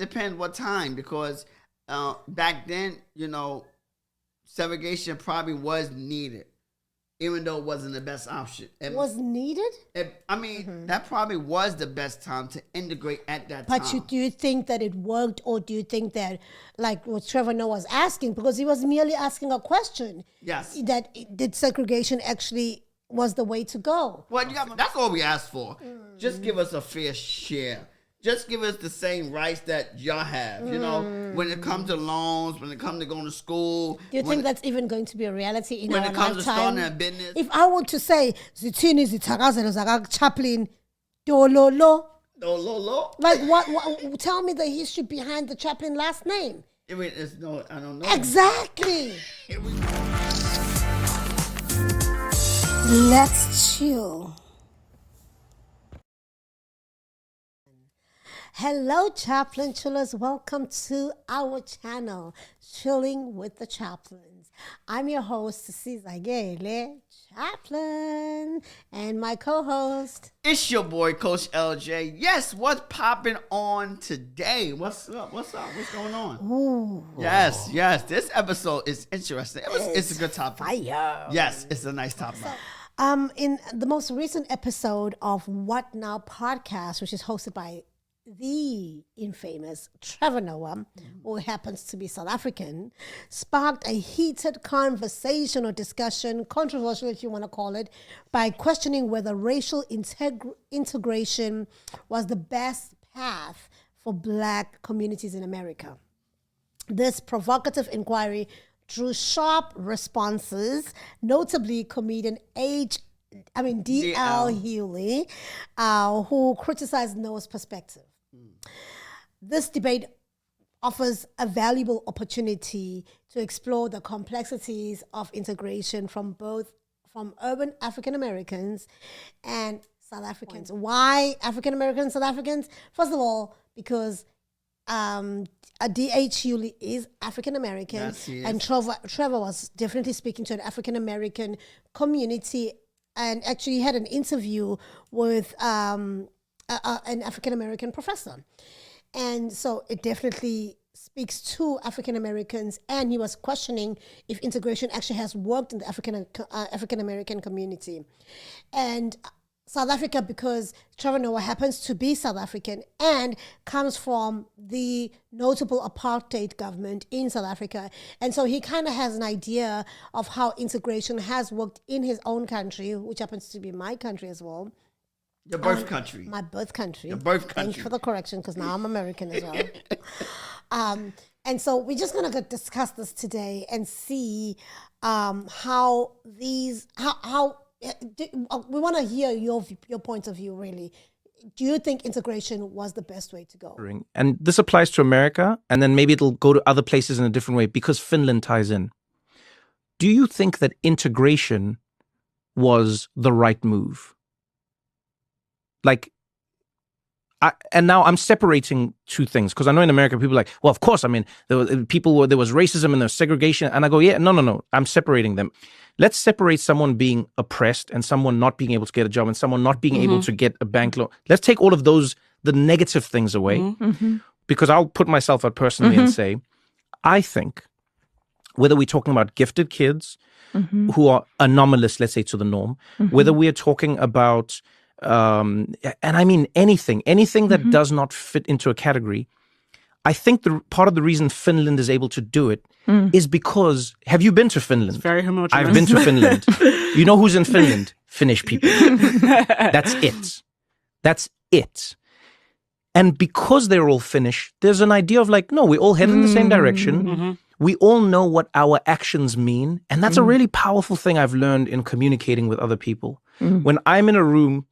depends what time, because back then, segregation probably was needed, even though it wasn't the best option. It was needed? That probably was the best time to integrate at that time. But do you think that it worked, or do you think that, like what Trevor Noah was asking, because he was merely asking a question, yes, that did segregation actually was the way to go? Well, that's all we asked for. Just give us a fair share. Just give us the same rights that y'all have, when it comes to loans, when it comes to going to school. Do you think that's even going to be a reality in our lifetime? When it comes to starting a business. If I were to say, Zithini zithakazelo zaka Chaplin, dololo. Dololo? Like, what? Tell me the history behind the Chaplin last name. I don't know. Exactly. Let's chill. Hello, Chaplain Chillers. Welcome to our channel, Chilling with the Chaplins. I'm your host, Sizagele Chaplin, and my co-host. It's your boy, Coach LJ. Yes, what's popping on today? What's up? What's going on? Ooh. Yes. This episode is interesting. It's a good topic. Fire. Yes, it's a nice topic. In the most recent episode of What Now podcast, which is hosted by the infamous Trevor Noah, who happens to be South African, sparked a heated conversation or discussion, controversial if you want to call it, by questioning whether racial integration was the best path for Black communities in America. This provocative inquiry drew sharp responses, notably comedian D.L. Hughley, who criticized Noah's perspective. This debate offers a valuable opportunity to explore the complexities of integration from urban African Americans and South Africans. Why African Americans, South Africans? First of all, because D.H. Hughley is African American, yes, and Trevor was definitely speaking to an African American community, and actually had an interview with an African American professor. And so it definitely speaks to African Americans, and he was questioning if integration actually has worked in the African American community. And South Africa, because Trevor Noah happens to be South African and comes from the notable apartheid government in South Africa. And so he kind of has an idea of how integration has worked in his own country, which happens to be my country as well. Your birth country. My birth country. Your birth country. Thank you for the correction, because now I'm American as well. And so we're just going to discuss this today and see how we want to hear your point of view, really. Do you think integration was the best way to go? And this applies to America, and then maybe it'll go to other places in a different way because Finland ties in. Do you think that integration was the right move? And now I'm separating two things, because I know in America people are like, well, of course, there was racism and there was segregation, and I go, yeah, no, I'm separating them. Let's separate someone being oppressed and someone not being able to get a job and someone not being able to get a bank loan. Let's take all of those, the negative things away, because I'll put myself out personally and say, I think whether we're talking about gifted kids who are anomalous, let's say, to the norm, whether we are talking about and I mean anything that does not fit into a category. I think the part of the reason Finland is able to do it is because, have you been to Finland? It's very homogeneous. I've been to Finland. You know who's in Finland? Finnish people. That's it. And because they're all Finnish, there's an idea of no, we all head in the same direction. We all know what our actions mean. And that's a really powerful thing I've learned in communicating with other people. When I'm in a room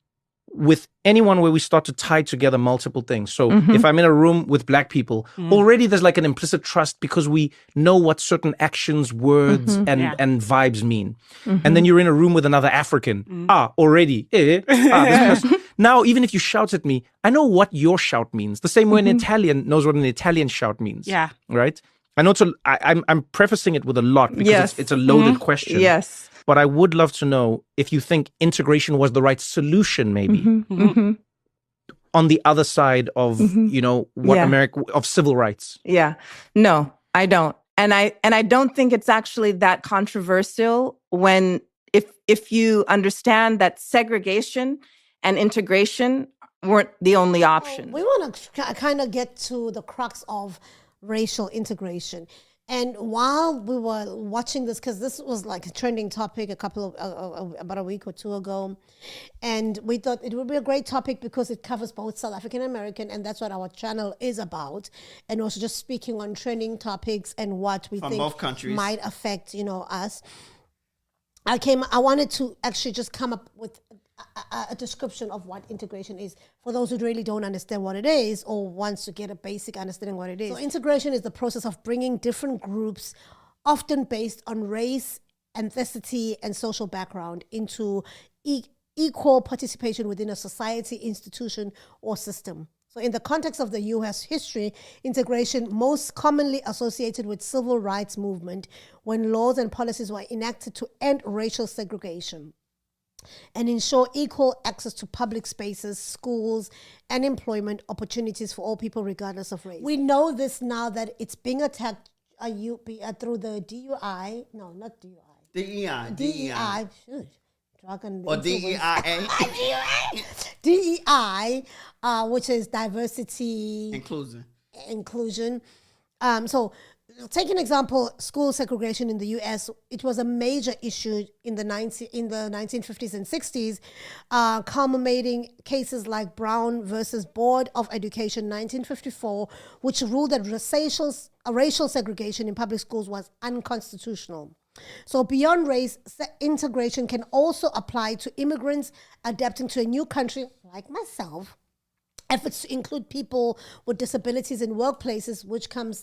with anyone where we start to tie together multiple things. So if I'm in a room with Black people, already there's an implicit trust because we know what certain actions, words, and vibes mean. And then you're in a room with another African. Already. This person. Now, even if you shout at me, I know what your shout means. The same way an Italian knows what an Italian shout means. Yeah. Right? I know I'm prefacing it with a lot because it's a loaded question. Yes. But I would love to know if you think integration was the right solution, maybe. on the other side of what America of civil rights. Yeah. No, I don't. And I don't think it's actually that controversial when if you understand that segregation and integration weren't the only option. We want to kind of get to the crux of racial integration. And while we were watching this, because this was like a trending topic about a week or two ago, and we thought it would be a great topic because it covers both South African American, and that's what our channel is about, and also just speaking on trending topics and what we from think both countries might affect us. I wanted to actually just come up with a description of what integration is for those who really don't understand what it is or wants to get a basic understanding what it is. So integration is the process of bringing different groups, often based on race, ethnicity, and social background, into equal participation within a society, institution, or system. So in the context of the U.S. history, integration most commonly associated with civil rights movement when laws and policies were enacted to end racial segregation and ensure equal access to public spaces, schools, and employment opportunities for all people regardless of race. We know this now that it's being attacked through the DUI. No, not DUI. DEI. DEI. Or DEIA. DEI, which is diversity. Inclusion. So take an example, school segregation in the U.S. It was a major issue in the 1950s and 60s, culminating cases like Brown versus Board of Education 1954, which ruled that racial segregation in public schools was unconstitutional. So beyond race, integration can also apply to immigrants adapting to a new country, like myself. Efforts to include people with disabilities in workplaces,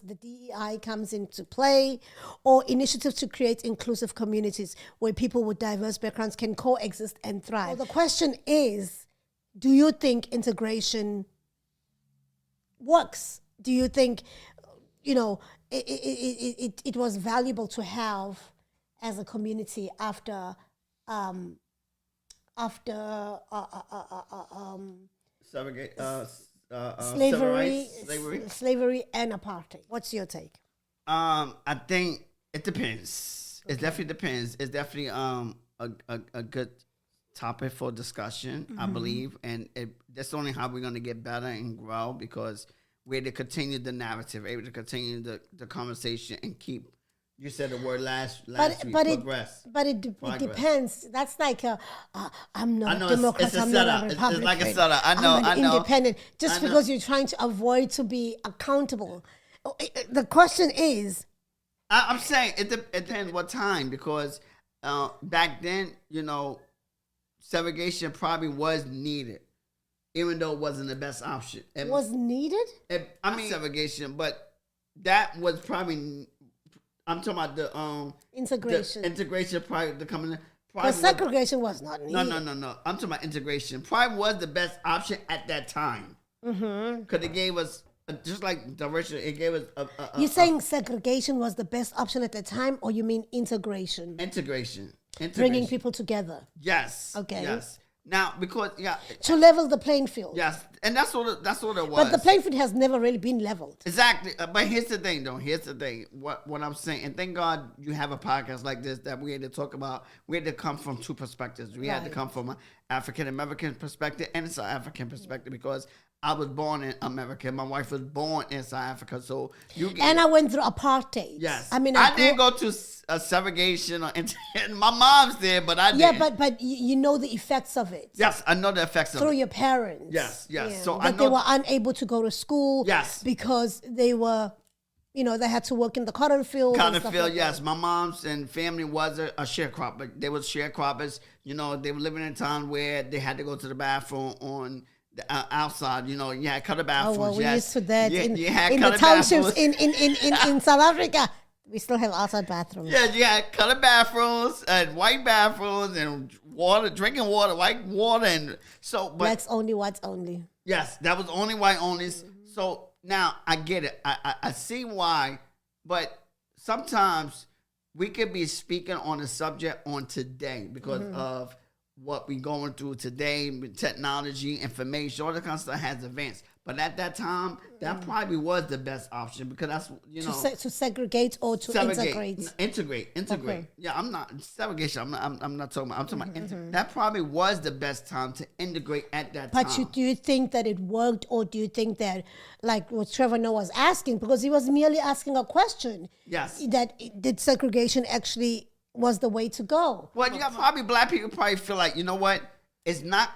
the DEI comes into play, or initiatives to create inclusive communities where people with diverse backgrounds can coexist and thrive. So the question is, do you think integration works? Do you think, it was valuable to have as a community after slavery and apartheid? What's your take? I think it depends. Okay. It definitely depends. It's definitely a good topic for discussion, I believe, and that's only how we're going to get better and grow, because we're to continue the narrative, able to continue the conversation and keep. You said the word last week, progress. But it depends. That's like I'm not a Democrat, it's a I'm setup. not a Republican. It's like a setup. I know. I'm independent. Just because you're trying to avoid to be accountable. The question is... I'm saying it depends what time, because back then, segregation probably was needed, even though it wasn't the best option. It was needed? Segregation, but that was probably... I'm talking about the integration. The integration probably the coming. But segregation was not needed. No. I'm talking about integration. Probably was the best option at that time. Because it gave us just like direction. It gave us You're saying segregation was the best option at the time, or you mean integration? Integration. Bringing people together. Yes. Okay. Yes. Now, because to level the playing field. Yes, and that's what it was. But the playing field has never really been leveled. Exactly. But here's the thing, though. Here's the thing. What I'm saying, and thank God you have a podcast like this that we had to talk about. We had to come from two perspectives. We had to come from an African American perspective and a South African perspective, because I was born in America. My wife was born in South Africa. So and I went through apartheid. Yes. I mean, I didn't go to segregation and my mom's there, but I didn't. Yeah, but you know the effects of it. Yes, I know the effects of it. Through your parents. Yes. Yeah, so that they were unable to go to school. Yes. Because they were, they had to work in the cotton field. Yes. My mom's and family was a sharecropper. They were sharecroppers. They were living in a town where they had to go to the bathroom on outside. You had color bathrooms. Oh, well, we used to that in the townships in South Africa. We still have outside bathrooms. Yeah, you had colored bathrooms and white bathrooms and drinking water, white water, and so. But blacks only, whites only. Yes, that was only white only. So now I get it. I see why, but sometimes we could be speaking on a subject on today because of what we going through today with technology, information, all that kind of stuff has advanced. But at that time, that probably was the best option because that's, to segregate or to integrate. Integrate. Okay. Yeah, I'm not segregation. I'm not talking about. I'm talking about that probably was the best time to integrate at that time. But do you think that it worked, or do you think that, like what Trevor Noah was asking, because he was merely asking a question? Yes. That did segregation actually was the way to go? Well, you got probably black people probably feel like, you know what? It's not.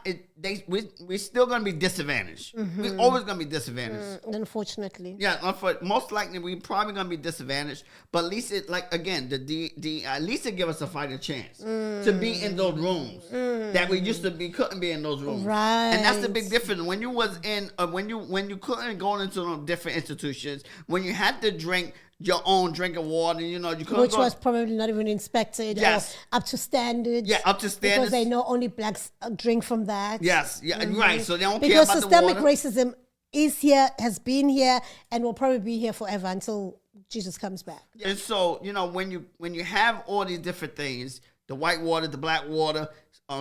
We're still gonna be disadvantaged. We're always gonna be disadvantaged. Unfortunately. Yeah, most likely we probably gonna be disadvantaged. But at least it, like again, at least it give us a fighting chance to be in those rooms that we used to be couldn't be in those rooms. Right. And that's the big difference. When you was in when you couldn't go into those different institutions, when you had to drink your own drinking water, you couldn't which was probably not even inspected or up to standards. Yeah, up to standards. Because they know only blacks drink from that. Yes, yeah, right. So they don't because care about the water. Because systemic racism is here, has been here, and will probably be here forever until Jesus comes back. And so, when you have all these different things, the white water, the black water,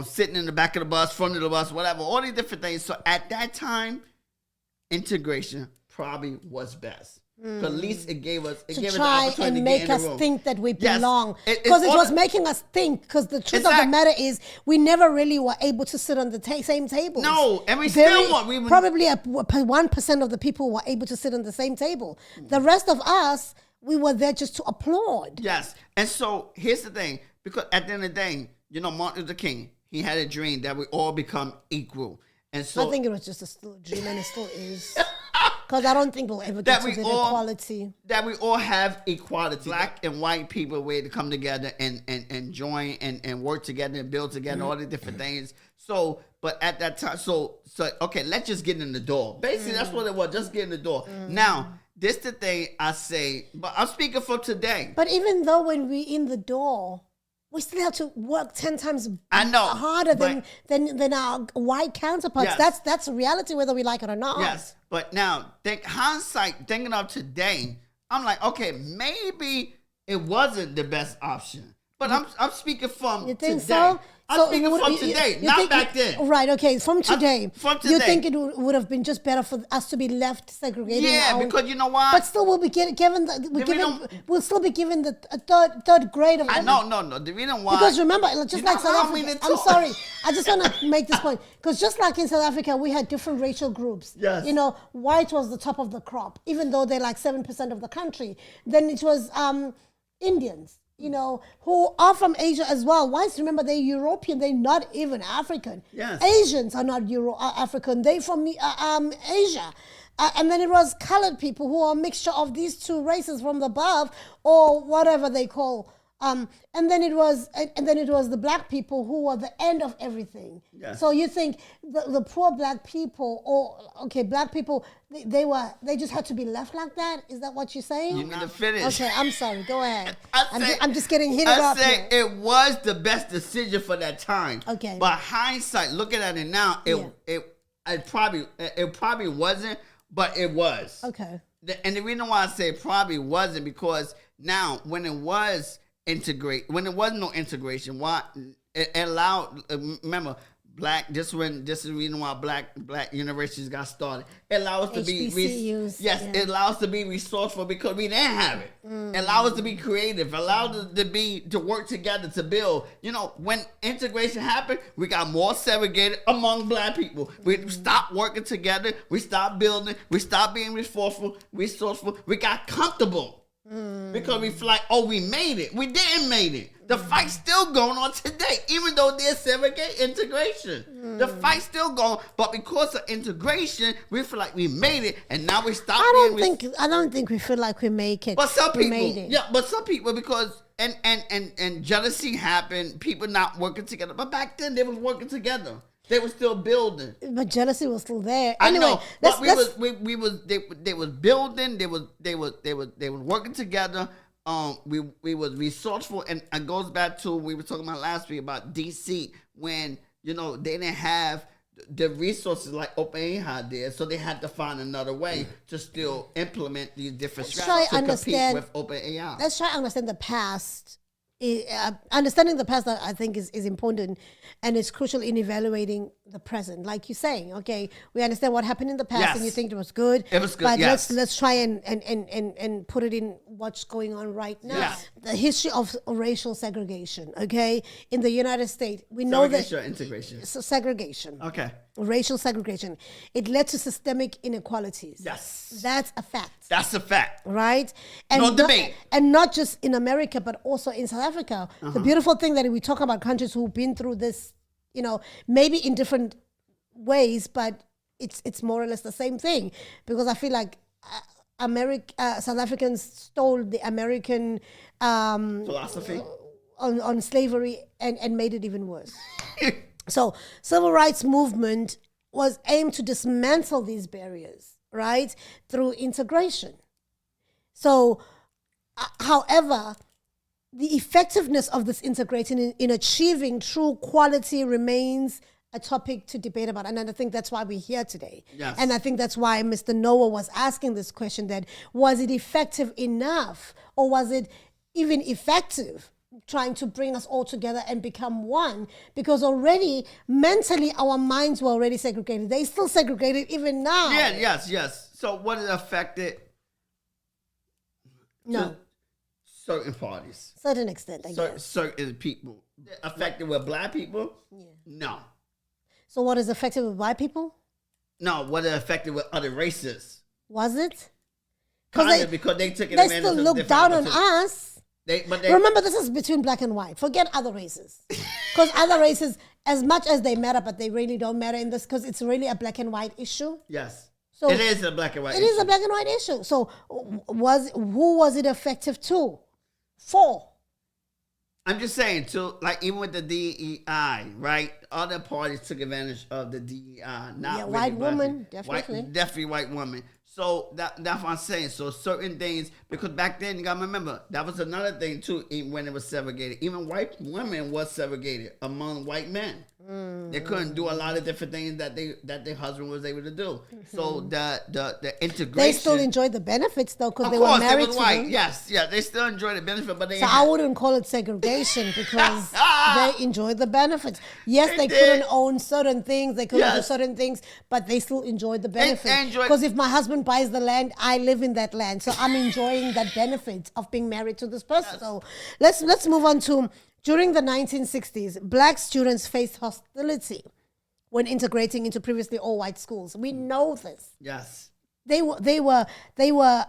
sitting in the back of the bus, front of the bus, whatever, all these different things. So at that time, integration probably was best. Because at least it gave us the opportunity and to make get in us the room. think that we Yes. belong. Because it was making us think. Because the truth of the matter is, we never really were able to sit on the same table. No, and we still want. Probably 1% of the people were able to sit on the same table. The rest of us, we were there just to applaud. Yes, and so here's the thing. Because at the end of the day, Martin Luther King, he had a dream that we all become equal. And so I think it was just a dream, and it still is. Because I don't think we'll ever get to the equality. That we all have equality. Black and white people way to come together and join and work together and build together, all the different things. So, but at that time, so okay, let's just get in the door. Basically, that's what it was, just get in the door. Now, this the thing I say, but I'm speaking for today. But even though when we're in the door, we still have to work 10 times harder than our white counterparts. Yes. That's a reality, whether we like it or not. Yes, but now, thinking of today, I'm like, okay, maybe it wasn't the best option. But I'm speaking from you think today. So? I'm speaking from today, not back then. Right, okay, from today. From today. You think it would have been just better for us to be left segregated? Yeah, because you know why? But still, we'll still be given the third grade of. No. The reason why? Because remember, just like South Africa. I'm sorry, I just want to make this point because just like in South Africa, we had different racial groups. Yes. White was the top of the crop, even though they're like 7% of the country. Then it was Indians. Who are from Asia as well. Whites, remember, they're European. They're not even African. Yes. Asians are not African. They're from Asia. And then it was colored people who are a mixture of these two races from above or whatever they call. And then it was the black people who were the end of everything. Yes. So you think the poor black people, black people, they just had to be left like that? Is that what you're saying? You need to finish. Okay, I'm sorry. Go ahead. I'm just getting hit up here. It was the best decision for that time. Okay. But hindsight, looking at it now, it probably wasn't, but it was. Okay. And the reason why I say it probably wasn't because now when it was no integration, why it allowed, remember, this is the reason why black universities got started. It allowed us to be it allowed us to be resourceful because we didn't have it. It allowed us to be creative, allowed us to work together to build. When integration happened, we got more segregated among black people. We stopped working together, we stopped building, we stopped being resourceful, we got comfortable. Because we feel like, we made it. We didn't make it. The fight's still going on today, even though there's integration. The fight's still going, but because of integration, we feel like we made it, and now we stop. I don't think we feel like we make it. But some people, because and jealousy happened. People not working together, but back then they was working together. They were still building, but jealousy was still there. I know, but they was building. They was working together. We was resourceful, and it goes back to we were talking about last week about DC when they didn't have the resources like OpenAI did, so they had to find another way to still implement these different strategies to compete with OpenAI. Let's try to understand the past understanding the past, I think, is important, and it's crucial in evaluating the present. Like you're saying, okay, we understand what happened in the past, and you Yes. think it was good. It was good, but yes. let's try and put it in what's going on right now. Yes. The history of racial segregation. Okay, in the United States, we know that Segregation or integration. segregation. Okay. Racial segregation. It led to systemic inequalities. Yes. That's a fact. That's a fact. Right? And No debate. And not just in America, but also in South Africa. The beautiful thing that we talk about countries who've been through this, maybe in different ways, but it's more or less the same thing. Because I feel like South Africans stole the American Philosophy. on slavery and made it even worse. So civil rights movement was aimed to dismantle these barriers, right, through integration. So, however, the effectiveness of this integration in achieving true quality remains a topic to debate about. And I think that's why we're here today. Yes. And I think that's why Mr. Noah was asking this question, that was it effective enough, or was it even effective trying to bring us all together and become one? Because already mentally our minds were already segregated. They still segregated even now. Yeah, yes. So what it affected No, to certain parties, certain extent, I guess. certain people. Affected with black people? Yeah. No. So what is effective with white people? No, what it affected with other races? Was it? Because they took They advantage still of look different down on opportunities. us. They Remember, this is between black and white. Forget other races. Because other races, as much as they matter, but they really don't matter in this, because it's really a black and white issue. Yes. So it is a black and white It issue. is a black and white issue. So who was it effective to? For? I'm just saying, even with the DEI, right? Other parties took advantage of the DEI. Not really white black woman, people. definitely. Definitely white woman. So that's what I'm saying. So certain things, because back then, you got to remember, that was another thing too, even when it was segregated. Even white women was segregated among white men. They couldn't do a lot of different things that their husband was able to do. So the integration. They still enjoyed the benefits, though, because Of they course, were married was to white. them. Yes, they still enjoyed the benefit, but they So I wouldn't call it segregation, because they enjoyed the benefits. Yes, they couldn't own certain things, they couldn't do Yes. certain things, but they still enjoyed the benefit. enjoyed- Because if my husband buys the land, I live in that land, so I'm enjoying that benefit of being married to this person. So let's move on to, during the 1960s, black students faced hostility when integrating into previously all-white schools. We know this. Yes. They were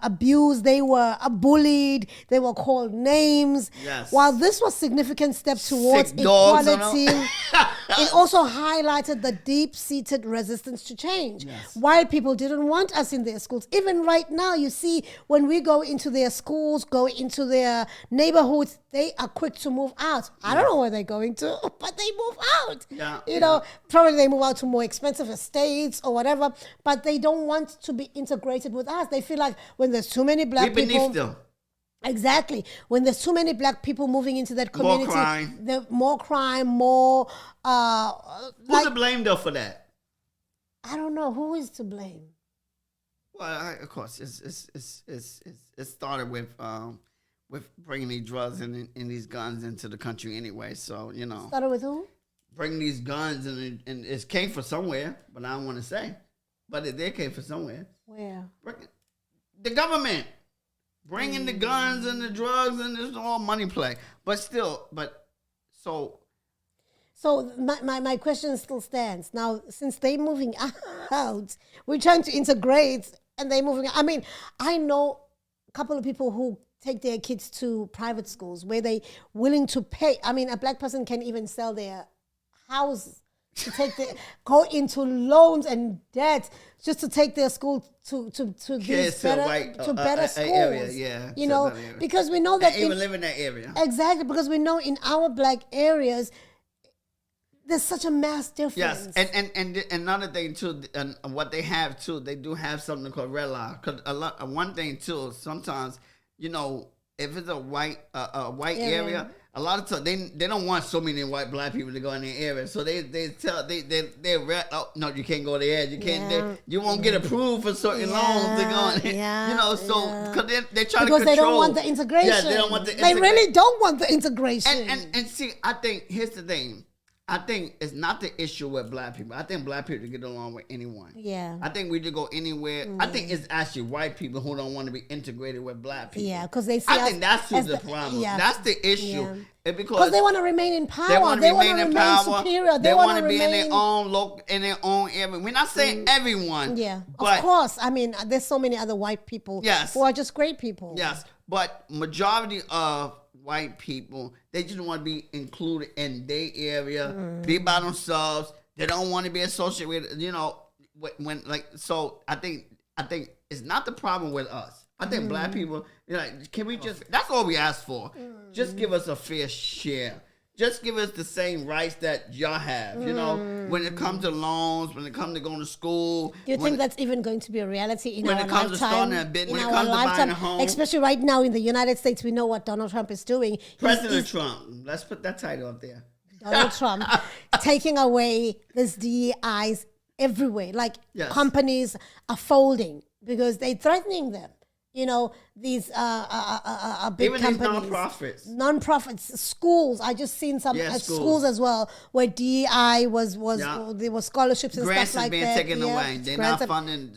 abused, they were bullied, they were called names. Yes. While this was a significant step towards Sick dogs, equality, it also highlighted the deep-seated resistance to change. Yes. White people didn't want us in their schools. Even right now, you see, when we go into their schools, go into their neighborhoods, they are quick to move out. I don't know where they're going to, but they move out. Yeah, You know, probably they move out to more expensive estates or whatever, but they don't want to be integrated with us. They feel like when there's too many black We people, beneath them. exactly, when there's too many black people moving into that More community, crime. more crime, more Who's to blame though for that? I don't know who is to blame. Well, of course, it started with bringing these drugs and these guns into the country anyway. So Started with who? bringing these guns and it came from somewhere, but I don't want to say, but it did came from somewhere. Where? The government bringing the guns and the drugs and it's all money play. But still, so my question still stands. Now, since they're moving out, we're trying to integrate and they're moving out. I mean, I know a couple of people who take their kids to private schools where they willing to pay. I mean, a black person can even sell their house to go into loans and debt just to take their school to these better schools. Area, yeah, You know, area. because we know that They even live in that area. exactly, because we know in our black areas there's such a mass difference. Yes, and another thing too, and what they have too, they do have something called red line. Cause one thing too, sometimes if it's a white area, a lot of times they don't want so many black people to go in their area, so they oh no, you can't go there, you can't, you won't get approved for certain loans to go in, you know, so because they try to control, they don't want the integration. Yeah, they don't want the They really don't want the integration. And see, I think here's the thing. I think it's not the issue with black people. I think black people get along with anyone. Yeah. I think we could go anywhere. I think it's actually white people who don't want to be integrated with black people. Yeah, because they see I think that's the problem. Yeah. That's the issue. Yeah. Because they want to remain in power. They want to remain superior. They want to be in their own local, in their own area. We're not saying everyone. Yeah, but, of course. I mean, there's so many other white people who are just great people. Yes, but majority of white people, they just want to be included in their area, be by themselves. They don't want to be associated with, you know, when like. So I think it's not the problem with us. I think black people, you know, can we just? That's all we ask for. Just give us a fair share. Just give us the same rights that y'all have. You know, when it comes to loans, when it comes to going to school. Do you think that's even going to be a reality in our lifetime? When it comes to starting a business, when it comes to buying a home. Especially right now in the United States, we know what Donald Trump is doing. President Trump. Let's put that title up there. Donald Trump taking away these DEIs everywhere. Like companies are folding because they're threatening them. You know, these big even companies. These non-profits, schools. I just seen some at schools as well where DEI was there were scholarships and grants stuff like that. Grants is being taken away. They're not funding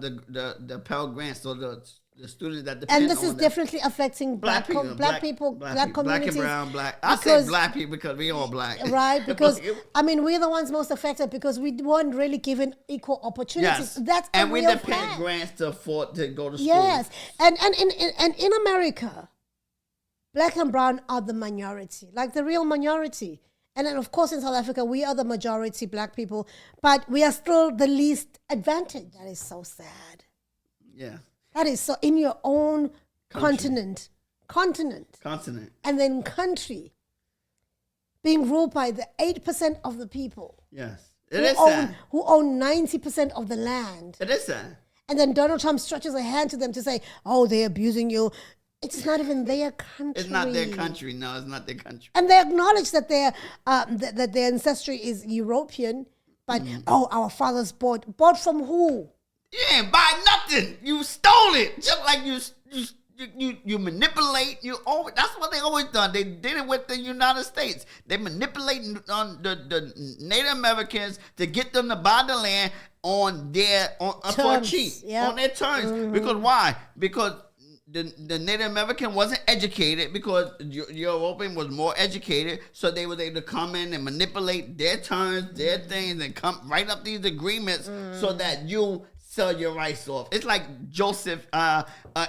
the Pell Grants, so the students that depend on and this is definitely affecting black people, black communities. Black and brown, black. I say black people because we all black. Right, because, I mean, we're the ones most affected because we weren't really given equal opportunities. Yes. That's and a we real depend fact. grants to afford to go to school. Yes, and in America, black and brown are the minority, like the real minority. And then, of course, in South Africa, we are the majority, black people, but we are still the least advantaged. That is so sad. Yeah. That is so in your own continent, and then country, being ruled by the 8% of the people. Yes, who own 90% of the land. It is sad. And then Donald Trump stretches a hand to them to say, "Oh, they're abusing you." It's not even their country. It's not their country. No, it's not their country. And they acknowledge that that their ancestry is European, but our fathers bought from who? You ain't buy nothing. You stole it. Just like you manipulate. That's what they always done. They did it with the United States. They manipulate on the Native Americans to get them to buy the land on for cheap, on their terms. Because why? Because the Native American wasn't educated, because European was more educated, so they were able to come in and manipulate their terms, their things, and come write up these agreements so that you sell your rights off. It's like Joseph,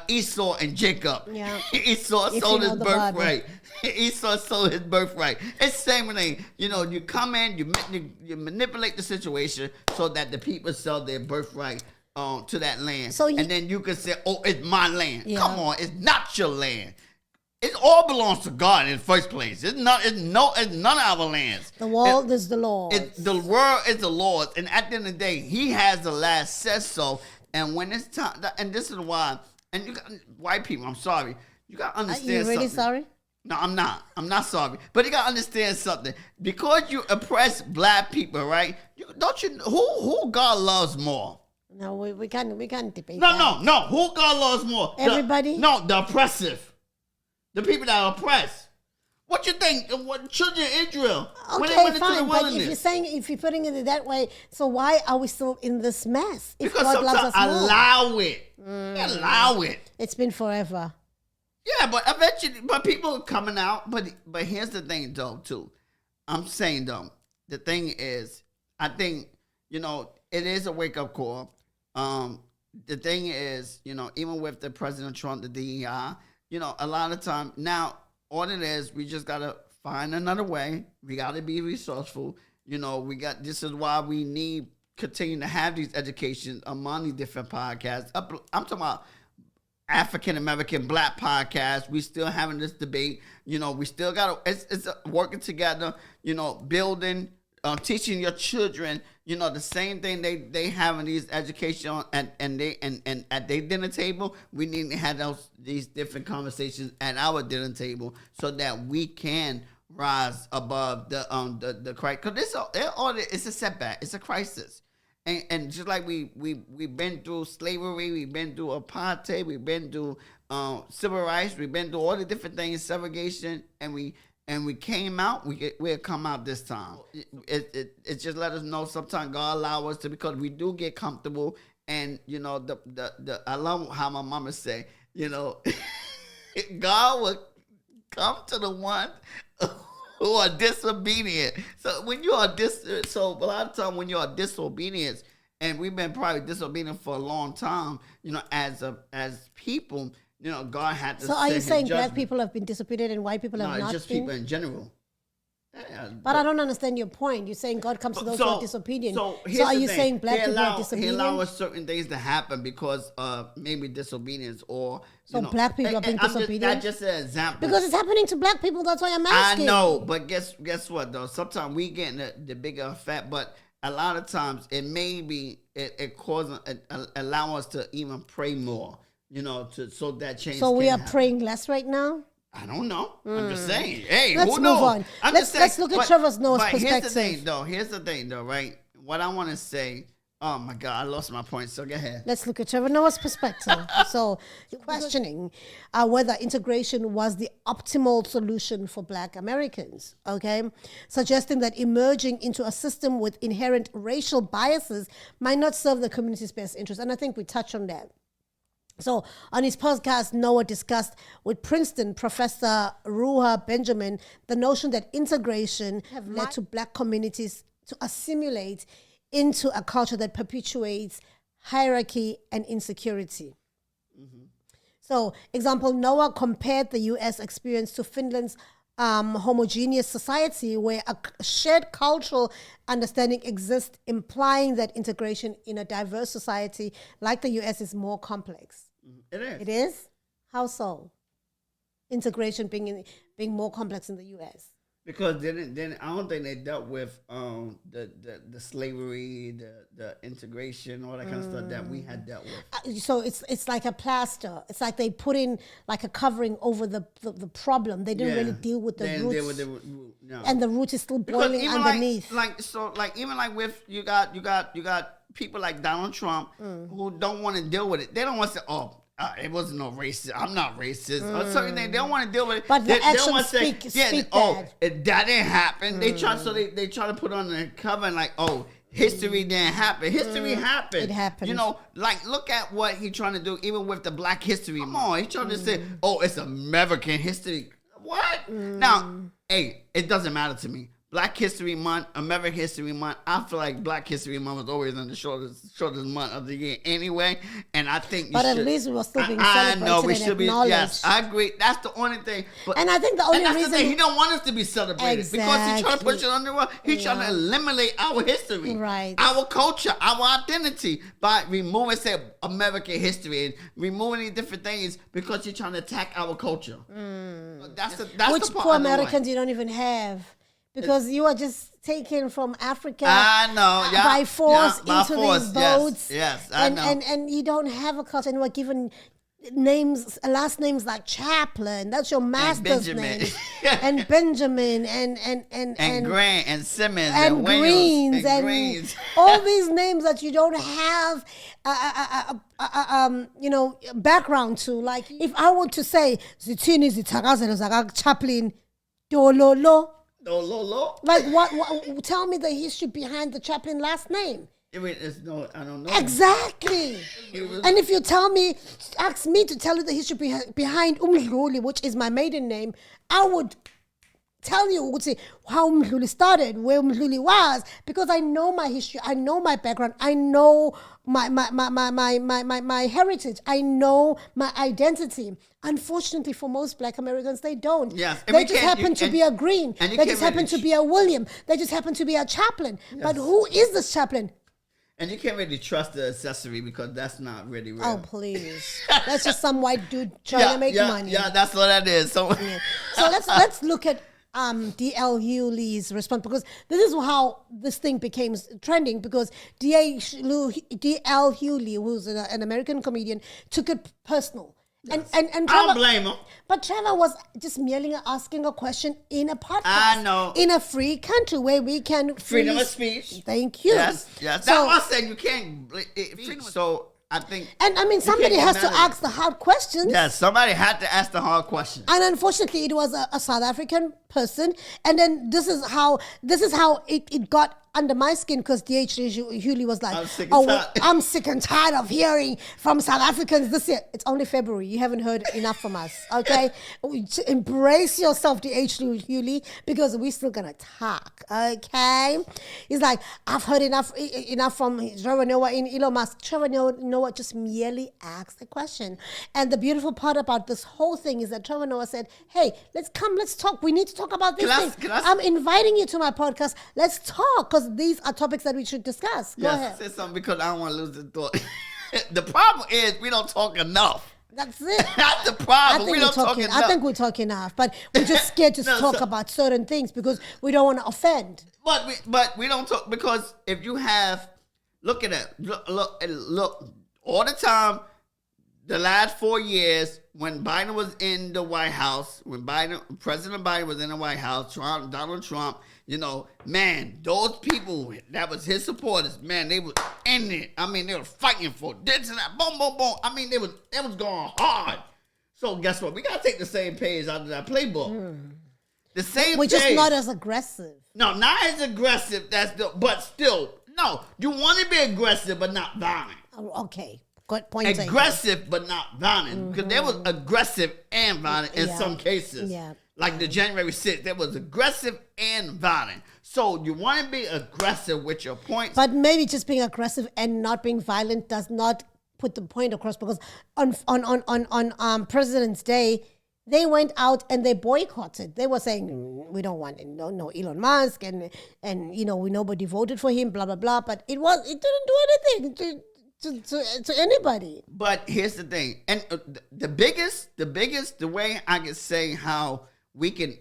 Esau, and Jacob. Yeah. Esau sold his birthright. Esau sold his birthright. It's the same thing. You know, you come in, you manipulate the situation so that the people sell their birthright to that land. And then you can say, "Oh, it's my land." Yeah. Come on, it's not your land. It all belongs to God in the first place. It's none of our lands. The world is the Lord's. The world is the Lord's. And at the end of the day, He has the last say so. And when it's time, and this is why, and you got white people, I'm sorry. You got to understand something. Are you really sorry? No, I'm not. I'm not sorry. But you got to understand something. Because you oppress black people, right? Who God loves more? No, we can't debate No. Who God loves more? Everybody? The oppressive. The people that are oppressed. What you think? What children of Israel? Okay, fine. But if you're putting it that way, so why are we still in this mess? Because God loves us allow it. Allow it. It's been forever. Yeah, but eventually, people are coming out. But here's the thing, though, too. I'm saying, though, the thing is, I think, it is a wake up call. The thing is, even with the President Trump, the DEI. A lot of time now, all it is, we just gotta find another way. We gotta be resourceful. This is why we need continue to have these educations among these different podcasts. I'm talking about African American Black podcasts. We still having this debate. We still gotta. It's working together. Building teaching your children, the same thing they have in these education and at their dinner table. We need to have these different conversations at our dinner table so that we can rise above the crisis. Because it's a setback. It's a crisis. And just like we've been through slavery, we've been through apartheid, we've been through civil rights, we've been through all the different things, segregation, and we came out. We'll come out this time. It just let us know sometimes God allow us to, because we do get comfortable. And I love how my mama say, God will come to the one who are disobedient. So when you are so a lot of times when you are disobedient, and we've been probably disobedient for a long time, as people, God had to. So are you saying judgment. black people have been disobedient and white people have not been? No, just people in general. Yeah, but I don't understand your point. You're saying God comes to those who are disobedient. So are you thing. saying black people are disobedient? He allows certain things to happen because of maybe disobedience or... black people are being disobedient? That's just an example. Because it's happening to black people, that's why I'm asking. I know, but guess what though? Sometimes we get the bigger effect, but a lot of times it may be, it causes, allow us to even pray more, so that change. So we are praying less right now? I don't know. I'm just saying. Hey, let's who knows? Move on. Let's look at Trevor Noah's perspective. Here's the thing, though, right? What I want to say. Oh my God, I lost my point. So go ahead. Let's look at Trevor Noah's perspective. So, questioning whether integration was the optimal solution for Black Americans. Okay, suggesting that emerging into a system with inherent racial biases might not serve the community's best interest. And I think we touched on that. So on his podcast, Noah discussed with Princeton professor Ruha Benjamin the notion that integration have led to Black communities to assimilate into a culture that perpetuates hierarchy and insecurity. Mm-hmm. So, example, Noah compared the U.S. experience to Finland's homogeneous society where a shared cultural understanding exists, implying that integration in a diverse society like the U.S. is more complex. It is. It is? How so? Integration being more complex in the U.S. Because then I don't think they dealt with the slavery, the integration, all that kind of stuff that we had dealt with. So it's like a plaster. It's like they put in like a covering over the problem. They didn't really deal with the roots. Deal with the root, no. And the root is still boiling underneath. Even with you got people like Donald Trump who don't want to deal with it. They don't want to say, it wasn't no racist. I'm not racist. Or certain things. They don't want to deal with it. But the actions speak that didn't happen. They try to put on the cover and like, history didn't happen. History happened. It happened. Look at what he's trying to do, even with the Black History Month. Come on, he's trying to say, it's American history. What? Now, it doesn't matter to me. Black History Month, American History Month. I feel like Black History Month was always on the shortest month of the year anyway. And I think at least we were still being celebrated. I know we should be. Yes, I agree. That's the only thing. And I think the only reason he don't want us to be celebrated because he's trying to push it under the rug. He's trying to eliminate our history, right? Our culture, our identity by removing, say, American history and removing these different things because he's trying to attack our culture. That's which the part poor Americans you don't even have. Because you are just taken from Africa by force into these boats. Yes, I know. And you don't have a culture. And you are given last names like Chaplin. That's your master's name. And Benjamin and Grant and Simmons and Greens and all these names that you don't have background to. Like if I want to say Zitini Zitakazelo Chaplin Dololo. Like what? Tell me the history behind the Chaplin last name. I don't know. Exactly. And if you ask me to tell you the history behind Umdluli, which is my maiden name, I would tell you how Umdluli started, where Umdluli was, because I know my history, I know my background, I know my heritage, I know my identity. Unfortunately, for most Black Americans, they don't. Yes. They just happen to be a Green. They just happen to be a William. They just happen to be a Chaplin. Yes. But who is this Chaplin? And you can't really trust the accessory because that's not really real. Oh, please. That's just some white dude trying to make money. Yeah, that's what that is. So let's look at D.L. Hughley's response, because this is how this thing became trending, because D.L. Hughley, who's an American comedian, took it personal. Yes. And I Trevor, don't blame him. but Trevor was just merely asking a question in a podcast. I know. In a free country where we can Freedom of speech. Thank you. Yes. So, That's why I said you can't. So I think. and I mean, somebody can't has get to mad at ask the hard questions. Yes, somebody had to ask the hard question. And unfortunately, it was a South African person. And then this is how it got under my skin, because D.H. Hughley was like, I'm sick and tired of hearing from South Africans this year. It's only February. You haven't heard enough from us, okay? Embrace yourself, D.H. Hughley, because we're still going to talk, okay? He's like, I've heard enough from Trevor Noah and Elon Musk. Trevor Noah just merely asked a question. And the beautiful part about this whole thing is that Trevor Noah said, hey, let's talk. We need to talk about these things. I'm inviting you to my podcast. Let's talk, because these are topics that we should discuss. Go ahead. Say something, because I don't want to lose the thought. The problem is we don't talk enough. That's it. That's the problem. We don't talk enough. I think we talk enough, but we're just scared to talk about certain things because we don't want to offend. But we don't talk, because if you have, look at it, look all the time. The last 4 years, when Biden was in the White House, President Biden was in the White House, Donald Trump, man, those people that was his supporters, man, they was in it. I mean, they were fighting for this and that, boom, boom, boom. I mean, they was going hard. So guess what? We gotta take the same page out of that playbook. The same. We're just not as aggressive. No, not as aggressive. But still, no. You want to be aggressive, but not violent. Okay. Good point. Aggressive, but not violent. Because there was aggressive and violent in some cases. Yeah. Like the January 6th, there was aggressive and violent. So you want to be aggressive with your points. But maybe just being aggressive and not being violent does not put the point across, because on President's Day, they went out and they boycotted. They were saying, we don't want no Elon Musk, and nobody voted for him, blah, blah, blah. But it didn't do anything to anybody. But here's the thing, and the biggest, the way I can say how we can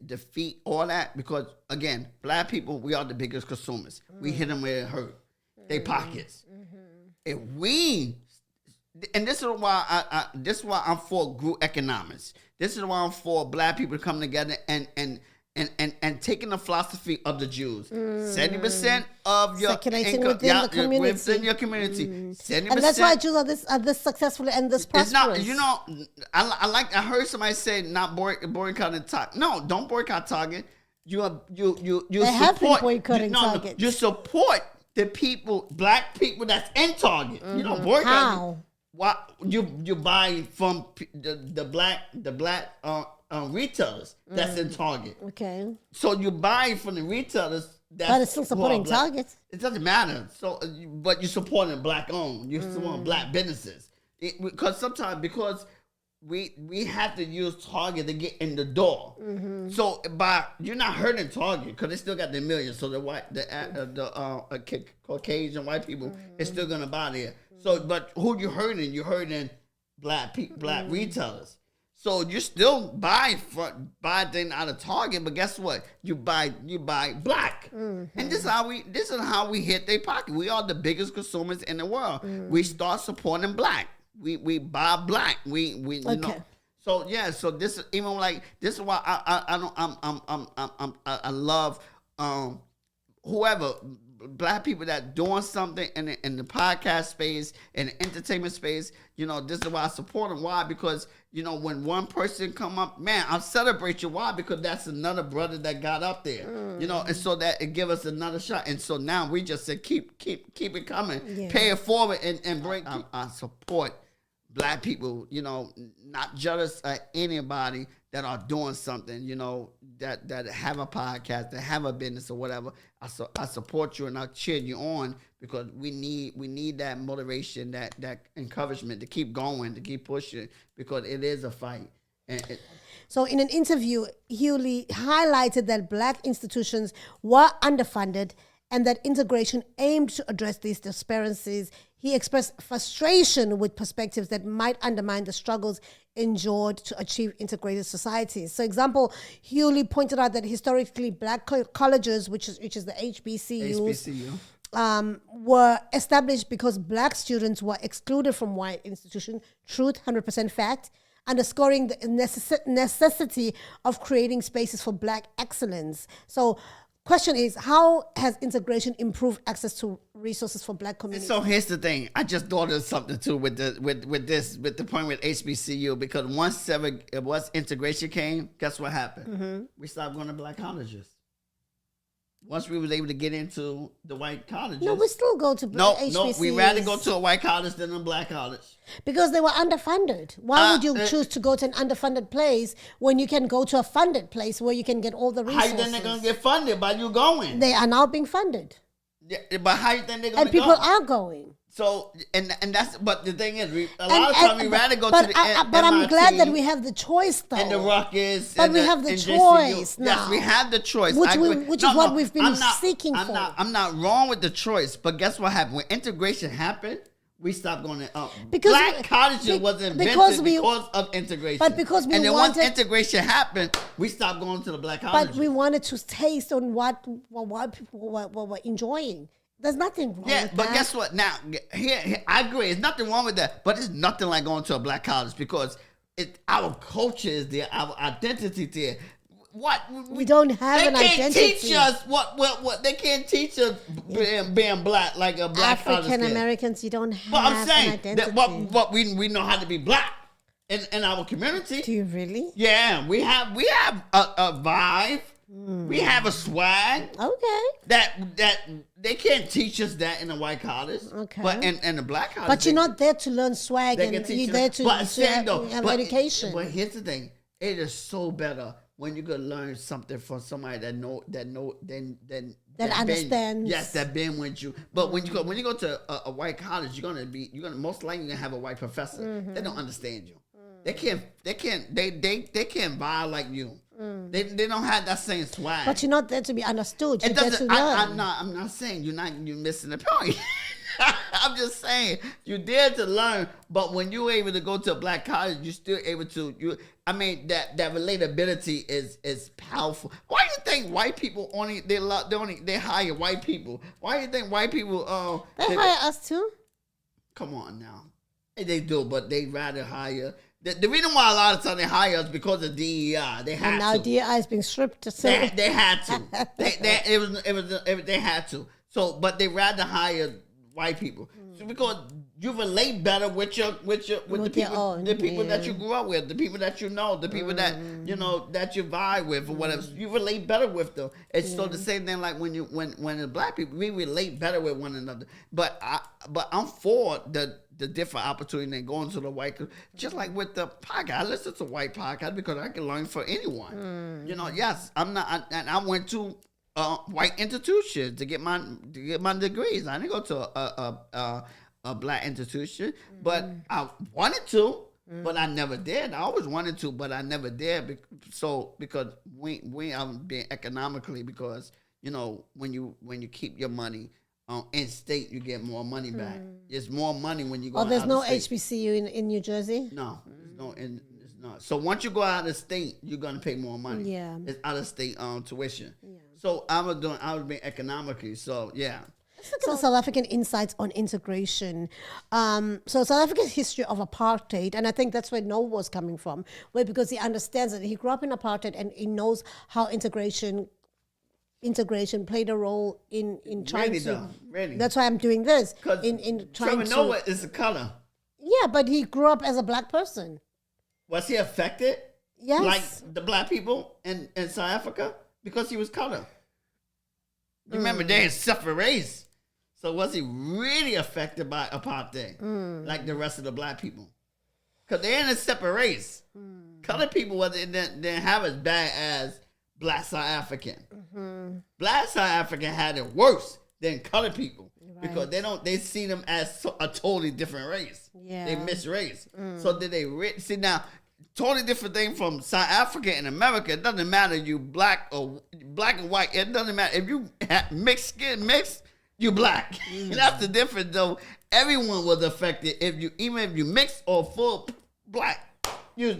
defeat all that, because again, black people, we are the biggest consumers. We hit them where it hurt, they pockets. If we, and this is why I'm for group economics. This is why I'm for black people to come together and taking the philosophy of the Jews. 70% of your circulating income within the community. Within your community. 70%. And that's why Jews are this successful and this prosperous. It's not, I heard somebody say not boycotting Target. No, don't boycott Target. You have been boycotting Target. You support the people, black people that's in Target. You don't boycott. How? Why you buy from the black retailers that's in Target. Okay. So you buy from the retailers. But it's still supporting Target. It doesn't matter. So, but you're supporting black owned. You're supporting black businesses. Because we have to use Target to get in the door. So you're not hurting Target, because they still got the millions. So the Caucasian white people is still gonna buy there. So, but who you hurting? You're hurting black retailers. So you still buy things out of Target, but guess what? You buy black, and this is how we hit their pocket. We are the biggest consumers in the world. We start supporting black. We buy black. We okay. So yeah. So this is even like this is why I love whoever. Black people that doing something in the podcast space, in the entertainment space, this is why I support them. Why? Because, when one person come up, man, I'll celebrate you. Why? Because that's another brother that got up there, and so that it give us another shot. And so now we just say, keep it coming, pay it forward and bring. I support black people, not jealous of anybody that are doing something, that have a podcast, that have a business or whatever. I support you and I cheer you on, because we need that motivation, that encouragement to keep going, to keep pushing, because it is a fight. So in an interview, Hughley highlighted that black institutions were underfunded and that integration aimed to address these disparities. he expressed frustration with perspectives that might undermine the struggles endured to achieve integrated societies. So, example, Hughley pointed out that historically black colleges, which is the HBCUs, were established because black students were excluded from white institutions. Truth, 100% fact, underscoring the necessity of creating spaces for black excellence. So, question is, how has integration improved access to resources for black communities? So here's the thing. I just thought of something too with the point with HBCU, because once integration came, guess what happened? We stopped going to black colleges. Once we was able to get into the white colleges. No, we still go to HBCUs. No, we rather go to a white college than a black college. Because they were underfunded. Why would you choose to go to an underfunded place when you can go to a funded place where you can get all the resources? How you think they're going to get funded by you going? They are now being funded. Yeah, but how you think they're going to go? And people are going. So, and that's, but the thing is, a lot of times we rather go to the But I'm glad that we have the choice, though. And the Ruckus. But we have the choice now. Yes, we have the choice. Which is what we've been seeking for. I'm not wrong with the choice, but guess what happened? When integration happened, we stopped going to because black colleges was invented because of integration. But because we and then wanted, once integration happened, we stopped going to the black colleges. But we wanted to taste on what people were enjoying. There's nothing wrong with that. Yeah, but guess what? Now, here, I agree. There's nothing wrong with that. But it's nothing like going to a black college because our culture is there, our identity there. What we don't have an identity. They can't teach us what they can't teach us being black like a black African Americans. You don't have. But I'm saying an identity. that what we know how to be black in our community. Do you really? Yeah, we have a vibe. We have a swag. Okay. That they can't teach us that in a white college. Okay. But in the black college. But you're not there to learn swag, and you're there to have education. But here's the thing: it is so better when you could learn something from somebody that understands. Yes, that been with you. But when you go to a white college, you're gonna most likely gonna have a white professor. Mm-hmm. They don't understand you. They can't vibe like you. They don't have that same swag. But you're not there to be understood. You're there to learn. I'm not saying you're missing the point. I'm just saying you're there to learn. But when you're able to go to a black college, you're still able to. That relatability is powerful. Why do you think white people they hire white people? Why do you think white people they hire us too? Come on now, they do, but they rather hire. The reason why a lot of times they hire us because of DEI. They had to. Now DEI is being stripped. They had to. They had to. So, but they rather hire white people because you relate better with the people that you grew up with, the people that you know, the people that that you vibe with or whatever. You relate better with them. It's so the same thing like when the black people, we relate better with one another. But I'm for the different opportunity than going to the white, just like with the podcast. I listen to white podcast because I can learn for anyone. Yes, I'm not, and I went to white institutions to get my degrees. I didn't go to a black institution, but I wanted to, but I never did. I always wanted to, but I never did. Because we are being economically, because when you keep your money in state, you get more money back. It's more money when you go. There's no state. HBCU in New Jersey. No, it's not. So once you go out of state, you're gonna pay more money. Yeah, it's out of state tuition. Yeah. So I was being economically. So yeah. Let's look at the South African insights on integration. So South Africa's history of apartheid, and I think that's where Noah was coming from, because he understands it. He grew up in apartheid and he knows how integration played a role in trying Really. That's why I'm doing this. In trying Trevor Noah is a color. Yeah, but he grew up as a black person. Was he affected? Yes. Like the black people in South Africa? Because he was color. You remember they had separate race. So was he really affected by apartheid? Like the rest of the black people? Because they're in a separate race. Colored people didn't have as bad as black South African. Black South African had it worse than colored people, because they see them as a totally different race. Yeah. They misrace. So did they see now? Totally different thing from South Africa and America. It doesn't matter you black and white. It doesn't matter if you have mixed skin, you black. That's the difference, though. Everyone was affected. Even if you mixed or full black, you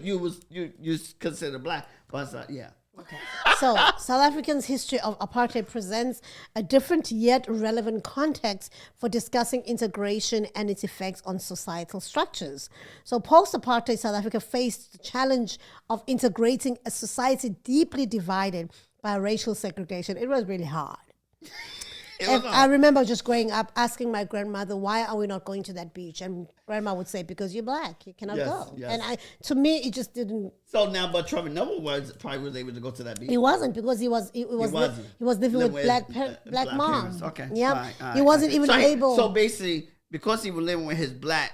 considered black. But yeah. Okay. So, South Africa's history of apartheid presents a different yet relevant context for discussing integration and its effects on societal structures. So, post-apartheid South Africa faced the challenge of integrating a society deeply divided by racial segregation. It was really hard. I remember just growing up asking my grandmother, why are we not going to that beach? And grandma would say, because you're black, you cannot go. Yes. And to me, it just didn't. So now, but Trevor Noah probably was able to go to that beach. He wasn't, because he was living with black mom. Parents. Okay. Yeah. All right. He wasn't even able. So basically, because he was living with his black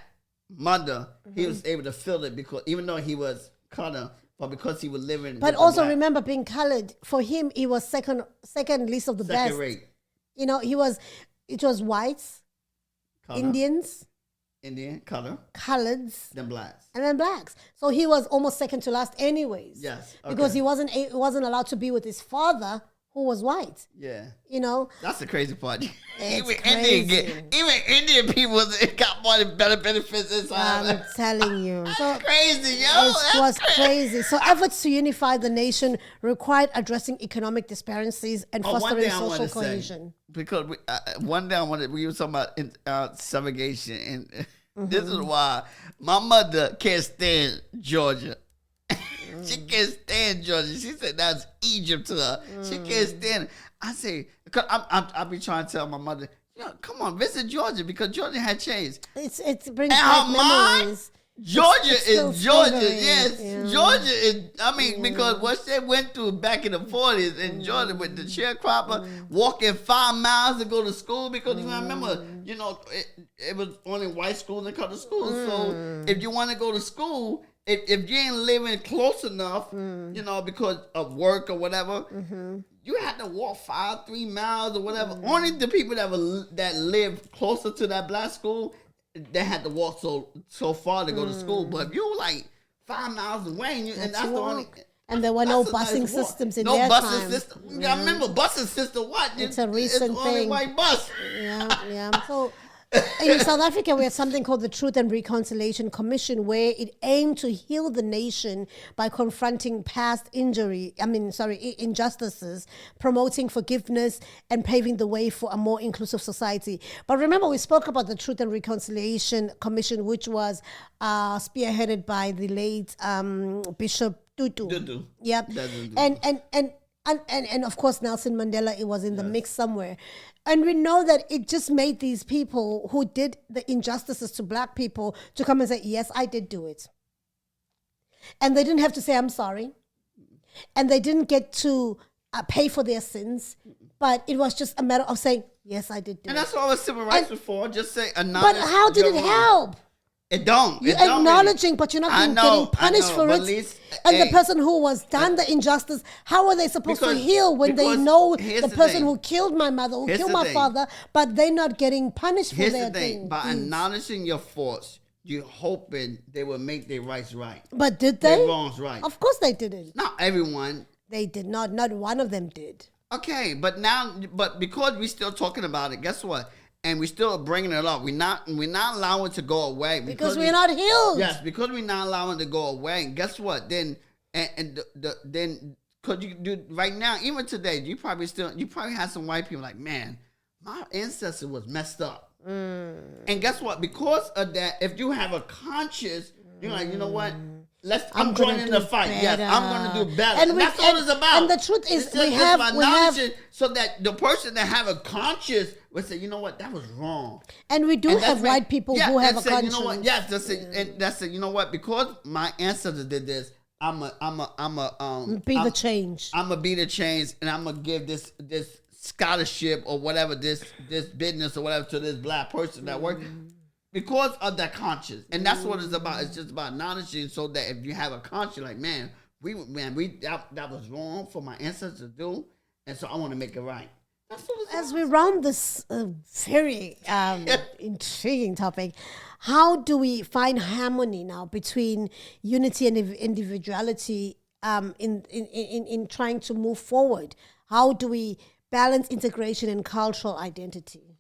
mother, he was able to feel it, because even though he was color, but because he was living. But also remember, being colored, for him, he was second least of the best. Second rate. You know, it was whites, Color. Indian, color. coloreds, Then blacks. and then blacks. So he was almost second to last anyways. Yes. Because okay. he wasn't allowed to be with his father, who was white. Yeah. You know? That's the crazy part. It's even Indian people got better benefits inside. I'm telling you. So Crazy, yo. it was crazy. So efforts to unify the nation required addressing economic disparities and fostering social cohesion. Because one day we were talking about segregation, and this is why my mother can't stand Georgia. She can't stand Georgia. She said that's Egypt to her. She can't stand it. I say, because I'll be trying to tell my mother, come on, visit Georgia, because Georgia had changed. It brings And back her mind, memories. Georgia It's is still Georgia. flavoring. Yes, Yeah. Georgia is. Because what they went through back in the 40s in Georgia with the sharecropper, walking 5 miles to go to school, because you remember, it was only white schools and colored schools. So if you want to go to school, if you ain't living close enough, because of work or whatever, you had to walk 3 miles or whatever. Only the people that live closer to that black school, they had to walk so far to go to school. But if you were like 5 miles away, and that's the only. And there were no busing systems in their busing time. system. I remember busing system. What? It's a recent it's only thing. white bus. Yeah. So in South Africa, we had something called the Truth and Reconciliation Commission, where it aimed to heal the nation by confronting past injustices, promoting forgiveness, and paving the way for a more inclusive society. But remember, we spoke about the Truth and Reconciliation Commission, which was spearheaded by the late Bishop Tutu. Yep. And of course, Nelson Mandela, it was in the mix somewhere. And we know that it just made these people who did the injustices to black people to come and say, yes, I did do it. And they didn't have to say, I'm sorry. And they didn't get to pay for their sins. But it was just a matter of saying, yes, I did do it. And that's all the civil rights was for. Just say, acknowledge. But how did it help? It don't. You're acknowledging, but you're not getting punished for it. Least, and the person who was done the injustice, how are they supposed to heal when they know the person who killed my mother, who killed my father, but they're not getting punished for their thing? By acknowledging your faults, you're hoping they will make their rights right. But did they? Their wrongs right. Of course they didn't. Not everyone. They did not. Not one of them did. Okay, but because we're still talking about it, guess what? And we're still bringing it up. We're not allowing it to go away because we're not healed. Yes, because we're not allowing it to go away. And guess what? Then could you do right now? Even today, you probably have some white people like, man, my ancestor was messed up. And guess what? Because of that, if you have a conscience, you're like, you know what? I'm joining the fight. Better. Yes, I'm going to do better. And that's all it's about. And the truth is, we have so that the person that have a conscience will say, you know what, that was wrong. And we do have white people who have a conscience. You know what? Yes, that's it. You know what? Because my ancestors did this, I'm a be the change. I'm gonna be the change, and I'm gonna give this scholarship or whatever this business or whatever to this black person that works. Because of that conscience. And that's what it's about. It's just about acknowledging, so that if you have a conscience, like, man, that was wrong for my ancestors to do, and so I want to make it right. That's what it's As we round this very intriguing topic, how do we find harmony now between unity and individuality in trying to move forward? How do we balance integration and cultural identity?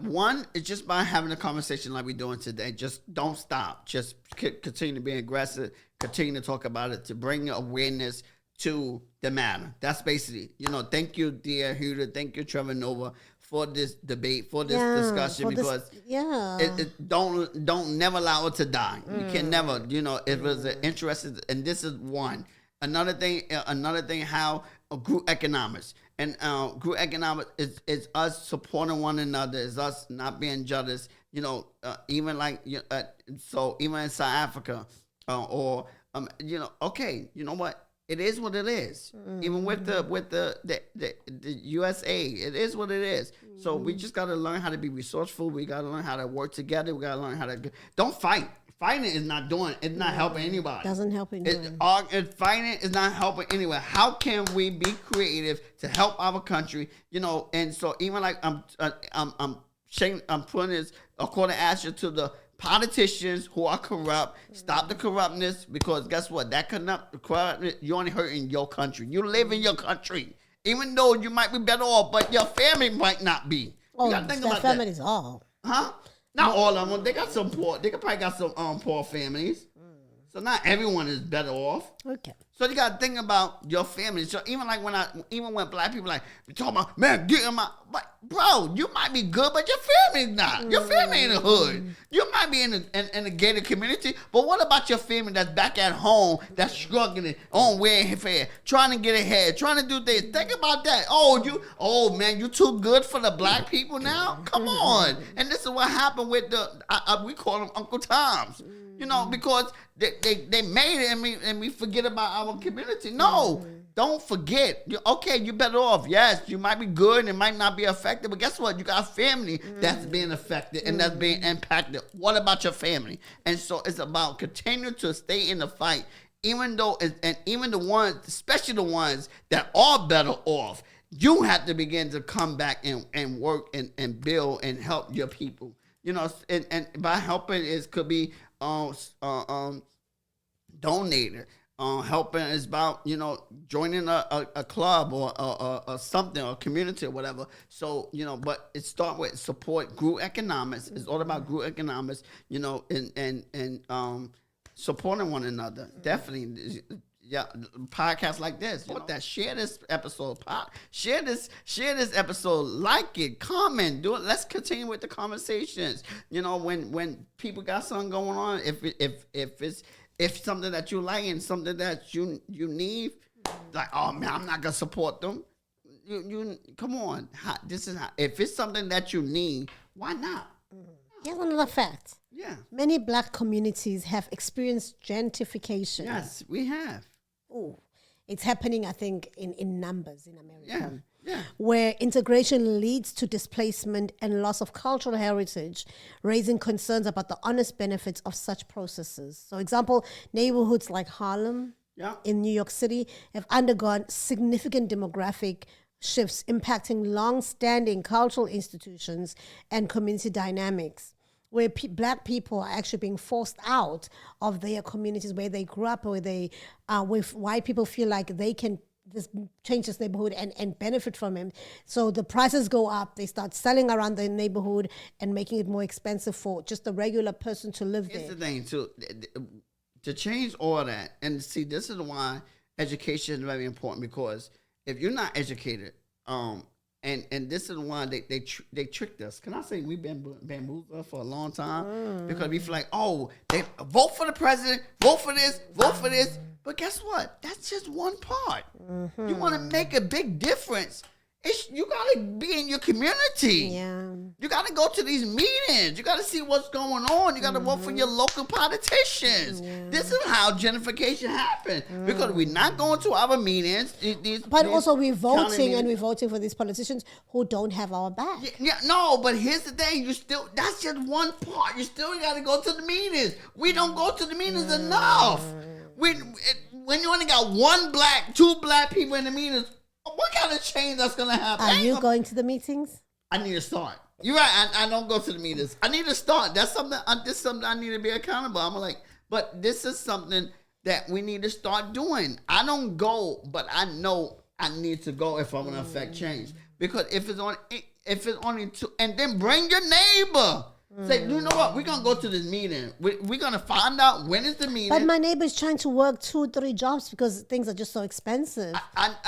One is just by having a conversation like we're doing today. Just don't stop. Just continue to be aggressive. Continue to talk about it to bring awareness to the matter. That's basically, thank you, dear Hughley. Thank you, Trevor Noah, for this debate, for this discussion, because don't never allow it to die. You can never, it was an interesting, and this is one. Another thing, how group economics. And group economics is us supporting one another, is us not being jealous. Even like so even in South Africa, okay, you know what? It is what it is. Even with the USA, it is what it is. So we just got to learn how to be resourceful. We got to learn how to work together. We got to learn how to don't fight. Fighting is not helping anybody. Doesn't help anyone. Fighting is not helping anyone. How can we be creative to help our country? And so even like I'm putting this a call to action to the politicians who are corrupt. Stop the corruptness, because guess what? That corruptness, you're only hurting your country. You live in your country, even though you might be better off, but your family might not be. You gotta think about that. Family's all. Huh? Not all of them. They got some poor. They probably got some poor families. So not everyone is better off. Okay. So you got to think about your family. So even when black people like talking about, man, get him out. But bro, you might be good, but your family's not. Your family in the hood. You might be in the gated community, but what about your family that's back at home, that's struggling on welfare, trying to get ahead, trying to do things? Think about that. Oh man, you too good for the black people now? Come on. And this is what happened with we call them Uncle Toms. Because they made it and we forget about our community. No, don't forget. You're better off. Yes, you might be good and it might not be affected, but guess what? You got a family that's being affected and that's being impacted. What about your family? And so it's about continuing to stay in the fight, even the ones, especially the ones that are better off. You have to begin to come back and work and build and help your people. And by helping could be donator. Helping is about joining a club or something, or a community or whatever. So but it start with support group economics. It's all about group economics. And supporting one another. Definitely. Yeah, podcasts like this. Share this episode. Share this episode. Like it. Comment. Do it. Let's continue with the conversations. When people got something going on, if something that you like and something that you need, like, oh man, I'm not gonna support them. You come on. If it's something that you need, why not? Here's another fact. Yeah. Many black communities have experienced gentrification. Yes, we have. Oh, it's happening, I think, in numbers in America. Yeah. Where integration leads to displacement and loss of cultural heritage, raising concerns about the honest benefits of such processes. So, example, neighborhoods like Harlem in New York City have undergone significant demographic shifts impacting long-standing cultural institutions and community dynamics, where black people are actually being forced out of their communities where they grew up, where they, with white people feel like they can just change this neighborhood and benefit from it. So the prices go up, they start selling around the neighborhood and making it more expensive for just a regular person to live there. Here's the thing, too, to change all that, and see, this is why education is very important, because if you're not educated, and this is why they tricked us. Can I say we've been bamboozled for a long time? Because we feel like, they vote for the president, vote for this. But guess what? That's just one part. You want to make a big difference. You got to be in your community. Yeah. You got to go to these meetings. You got to see what's going on. You got to vote for your local politicians. Yeah. This is how gentrification happened. Because we're not going to our meetings. Also we're voting for these politicians who don't have our back. But here's the thing. That's just one part. You still got to go to the meetings. We don't go to the meetings enough. When you only got two black people in the meetings, what kind of change that's going to happen? Are you going to the meetings? I need to start. You're right. I don't go to the meetings. I need to start. That's something. This is something I need to be accountable. I'm like, but this is something that we need to start doing. I don't go, but I know I need to go if I'm going to affect change. Because if it's if it's only two, and then bring your neighbor. Say, you know what? We're gonna go to this meeting. We're gonna find out when is the meeting. But my neighbor is trying to work 2-3 jobs because things are just so expensive.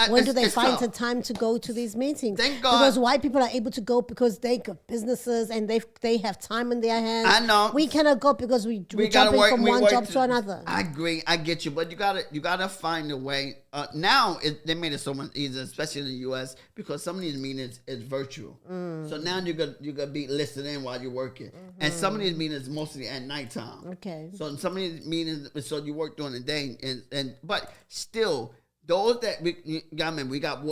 When do they find the time to go to these meetings? Thank God. Because white people are able to go because they got businesses and they have time in their hands. I know. We cannot go because we gotta jumping work, from one job to another. I agree. I get you, but you gotta find a way. Now they made it so much easier, especially in the U.S. because some of these meetings is virtual. So now you're gonna be listening in while you're working, and some of these meetings mostly at nighttime. Okay. So some of these meetings, so you work during the day, and but still. Those that we got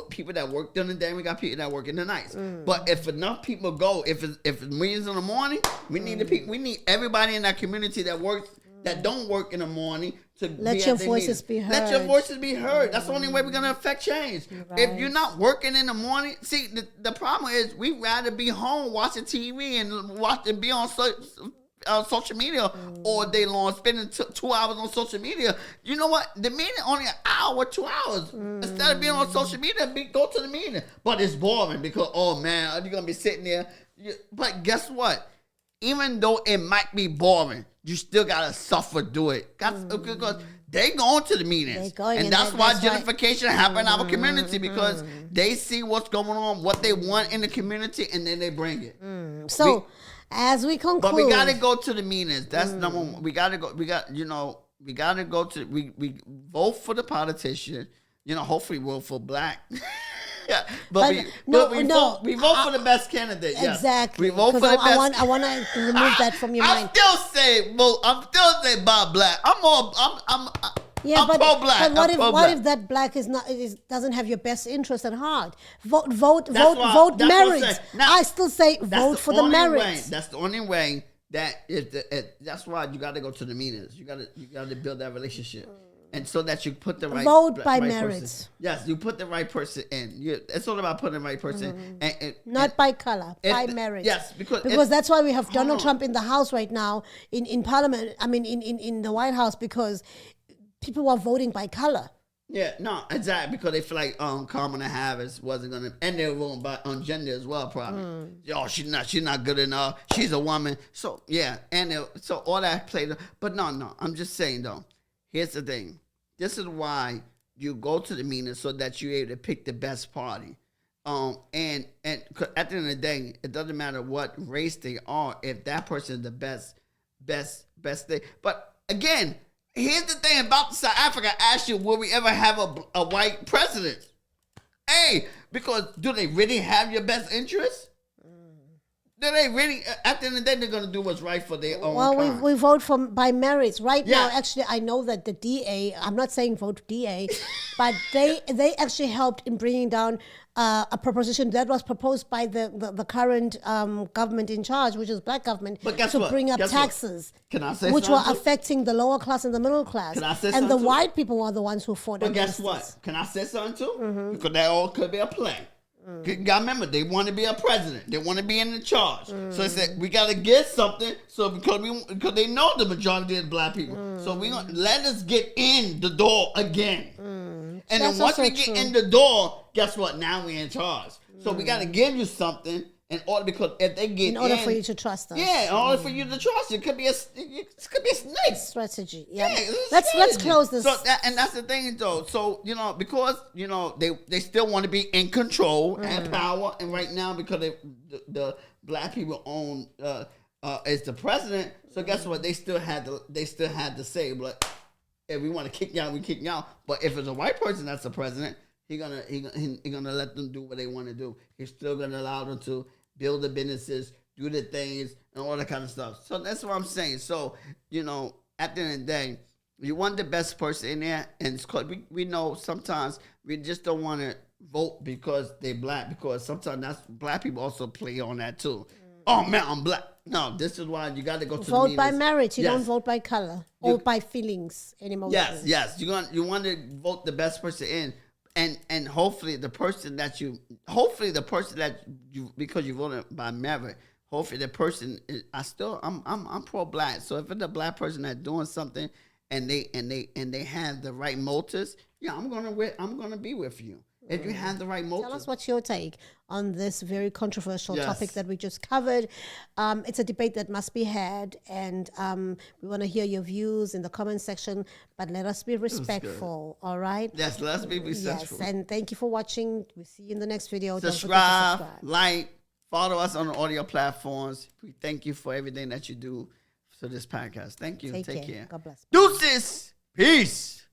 people that work during the day, we got people that work in the nights. But if enough people go, if it's meetings in the morning, we need the people. We need everybody in that community that works that don't work in the morning to let your voices be heard. Let your voices be heard. That's the only way we're gonna affect change. Right. If you're not working in the morning, see the problem is we rather be home watching TV and be on social media all day long, spending 2 hours on social media. You know what? The meeting only an hour, 2 hours. Instead of being on social media, go to the meeting. But it's boring because, oh man, you're gonna be sitting there. But guess what? Even though it might be boring, you still gotta suffer through it. Because they going to the meetings, and that's why gentrification happened in our community because they see what's going on, what they want in the community, and then they bring it. As we conclude, but we gotta go to the meetings. That's number one. We gotta go. We gotta go to. We vote for the politician. Hopefully we'll for black. Yeah, but we vote for the best candidate. Yes. Exactly. We vote for the best. I want to remove that from your mind. I'm still say Bob Black. I'm pro-black. But what if that black doesn't have your best interest at heart? Vote merit. I still say vote for the merit. That's the only way. That's why you got to go to the meetings. You got to build that relationship. And so that you put the right vote by merit. Person. Yes, you put the right person in. It's all about putting the right person, not by color, by merit. Yes, because that's why we have Donald Trump in the House right now, in Parliament. I mean, in the White House, because people are voting by color. Yeah, no, exactly, because they feel like Kamala Harris wasn't gonna, and they were voting on gender as well, probably. She's not good enough. She's a woman, so yeah, so all that played. But no, I'm just saying though. Here's the thing. This is why you go to the meeting so that you're able to pick the best party. And at the end of the day, it doesn't matter what race they are. If that person is the best thing. But again, here's the thing about South Africa. I asked you, will we ever have a white president? Hey, because do they really have your best interest? Do they really, at the end of the day, they're going to do what's right for their own kind. We vote by merits. Right now, actually, I know that the DA, I'm not saying vote DA, but they actually helped in bringing down a proposition that was proposed by the current government in charge, which is black government, bring up taxes, which were affecting the lower class and the middle class. And the white people were the ones who fought against it. But guess what? Can I say something too? Because that all could be a play. You gotta remember, they want to be a president. They want to be in the charge. So they said, we got to get something. So because they know the majority is black people. So we gonna let us get in the door again. And then once we get in the door, guess what? Now we're in charge. So we got to give you something because if they get in order for you to trust us. Yeah, in order for you to trust, it could be a snake strategy. Yeah, let's close this. So and that's the thing, though. So because they still want to be in control and power, and right now because the black people own is the president. So guess what? They still had to say, but if we want to kick you out, we kick you out. But if it's a white person that's the president, he gonna let them do what they want to do. He's still gonna allow them to build the businesses, do the things, and all that kind of stuff. So that's what I'm saying. So, at the end of the day, you want the best person in there, and it's called, we know sometimes we just don't want to vote because they're black, because sometimes black people also play on that too. Oh man, I'm black. No, this is why you got to go to vote by merit. You don't vote by color or by feelings and emotions. Yes. You want to vote the best person in. And hopefully the person that you because you voted by merit, hopefully the person is, I'm pro-black. So if it's a black person that's doing something and they have the right motives, I'm gonna be with you. If you have the right motive. Tell us what's your take on this very controversial Yes. topic that we just covered. It's a debate that must be had, and we want to hear your views in the comment section, but let us be respectful, all right? Yes, let's be respectful. Yes, and thank you for watching. We'll see you in the next video. Don't forget to Subscribe, subscribe. like, follow us on the audio platforms. We thank you for everything that you do for this podcast. Thank you. Take care. God bless. Deuces. Peace.